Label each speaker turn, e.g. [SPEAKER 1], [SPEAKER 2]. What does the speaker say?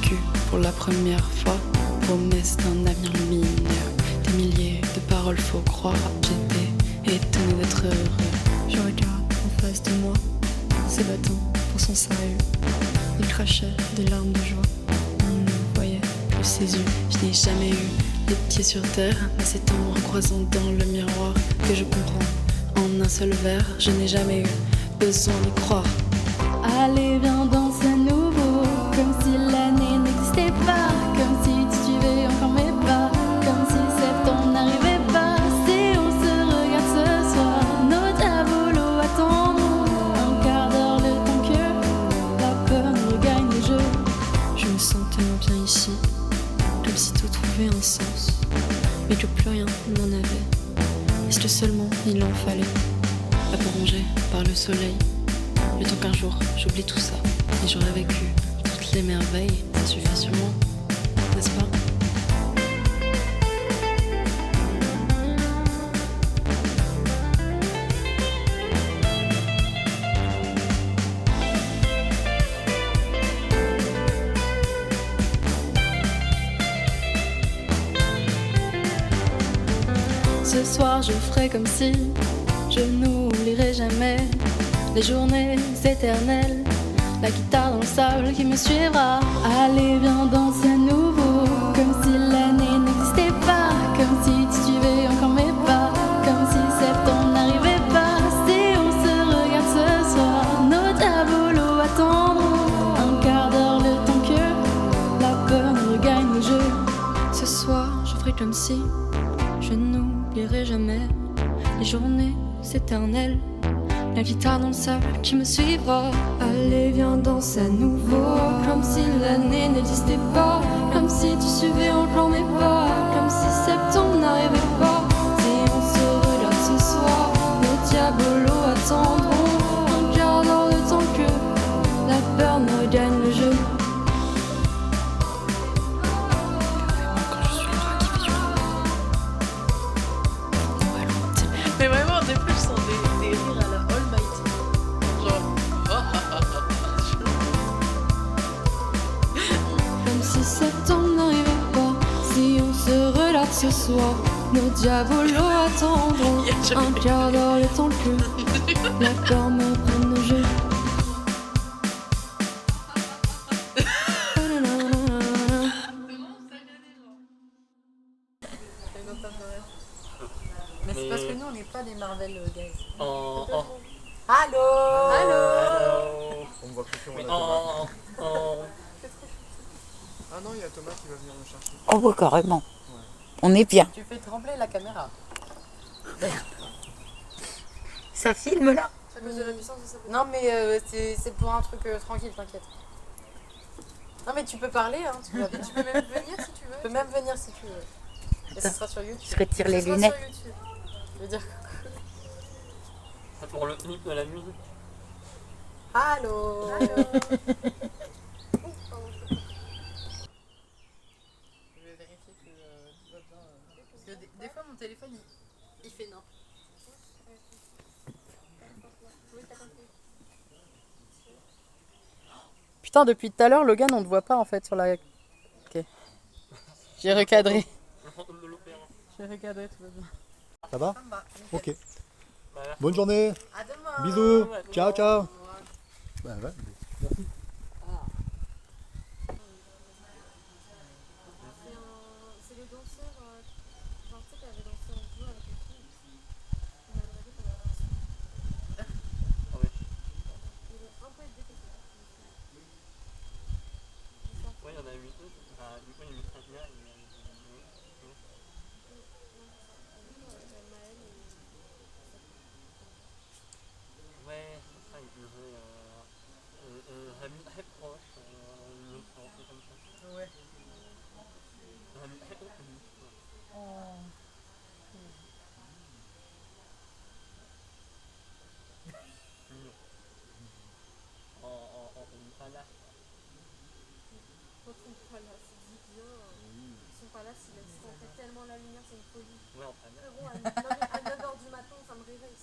[SPEAKER 1] vécu pour la première fois promesse d'un avenir lumineux. Des milliers de paroles, faut croire. J'étais étonné d'être heureux. Je regarde en face de moi, s'ébattant pour son sérieux. Il crachait des larmes de joie. On ne voyait plus ses yeux. Je n'ai jamais eu les pieds sur terre, mais c'est en me recroisant dans le miroir que je comprends en un seul vers. Je n'ai jamais eu besoin de croire.
[SPEAKER 2] Allez, viens danser à nouveau, comme si l'année n'existait pas, comme si tu suivais encore mes pas, comme si septembre n'arrivait pas. Si on se regarde ce soir, nos diabolos attendront un quart d'heure le temps que la peur nous regagne le jeu.
[SPEAKER 1] Je me sens tellement bien ici, comme si tout trouvait un sens, mais que plus rien n'en avait. Est-ce que seulement il en fallait, abrongé par le soleil? Le temps qu'un jour j'oublie tout ça et j'aurais vécu toutes les merveilles, ça suffit sûrement, n'est-ce pas?
[SPEAKER 2] Ce soir je ferai comme si je n'oublierai jamais les journées éternelles, la guitare dans le sable qui me suivra. Allez, viens danser à nouveau, comme si l'année n'existait pas, comme si tu suivais encore mes pas, comme si septembre n'arrivait pas. Si on se regarde ce soir, nos diabolos attendront un quart d'heure le temps que la peur nous regagne le jeu.
[SPEAKER 1] Ce soir je ferai comme si je n'oublierai jamais les journées éternelles, la guitare dans le sable qui me suivra.
[SPEAKER 2] Allez, viens danser à nouveau, comme si l'année n'existait pas, comme si tu suivais encore mes pas, comme si septembre n'arrivait pas. Si on se regarde ce soir, nos diabolos attendront un quart d'heure le temps que la peur ne regagne le jeu.
[SPEAKER 1] Quand je suis le rat qui fait du rap. Ouais, l'ultime.
[SPEAKER 3] Mais vraiment, au début, je sens des rires à la Almighty. Genre.
[SPEAKER 2] Comme si septembre n'arrivait pas, si on se regarde ce soir, nos diabolos attendront un quart d'heure le temps que la peur me prenne le jeu.
[SPEAKER 4] Mais c'est parce que nous on n'est pas des Marvel guys.
[SPEAKER 3] Oh.
[SPEAKER 4] Allô.
[SPEAKER 5] On me voit plus que on a
[SPEAKER 3] Mais
[SPEAKER 5] Thomas. Ah non, il y a Thomas qui va venir me chercher.
[SPEAKER 6] Oh, bah, carrément. On est bien.
[SPEAKER 4] Tu fais trembler la caméra.
[SPEAKER 6] Ça filme là?
[SPEAKER 4] Non mais c'est pour un truc tranquille, t'inquiète. Non mais tu peux parler, hein, tu peux même venir si tu veux. Tu peux même venir si tu veux. Et ça sera sur YouTube.
[SPEAKER 6] Je retire les
[SPEAKER 4] Ça sera
[SPEAKER 6] lunettes.
[SPEAKER 4] sur YouTube. Je veux dire.
[SPEAKER 3] Pour le clip de la musique.
[SPEAKER 4] Allô.
[SPEAKER 3] Je vais vérifier que tout va bien. Parce que des fois mon téléphone il fait n'importe. Putain, depuis tout à l'heure, Logan, on te voit pas en fait sur la. Ok. J'ai recadré. J'ai recadré, tout va bien.
[SPEAKER 5] Ça va? Ok. Bonne journée.
[SPEAKER 4] À demain.
[SPEAKER 5] Bisous. Ciao, ciao. Bah, ouais. Merci.
[SPEAKER 2] C'est le danseur, genre tu sais, qui avait dansé en duo avec une fille. On a regardé pendant la chanson. Il est un peu détesté.
[SPEAKER 3] Ouais, il y en a 8 autres. Du coup, il y a mis 5 liens. Ouais, c'est ça, il faisait Rami très proche, une autre un peu comme ça.
[SPEAKER 4] Ouais.
[SPEAKER 3] Rami très proche. En palace.
[SPEAKER 2] Retrouve pas là, c'est dit bien. Ils sont pas là, s'ils fait tellement la lumière, c'est une folie.
[SPEAKER 3] Ouais, en palace.
[SPEAKER 2] Frérot, à 9h du matin, ça me réveille.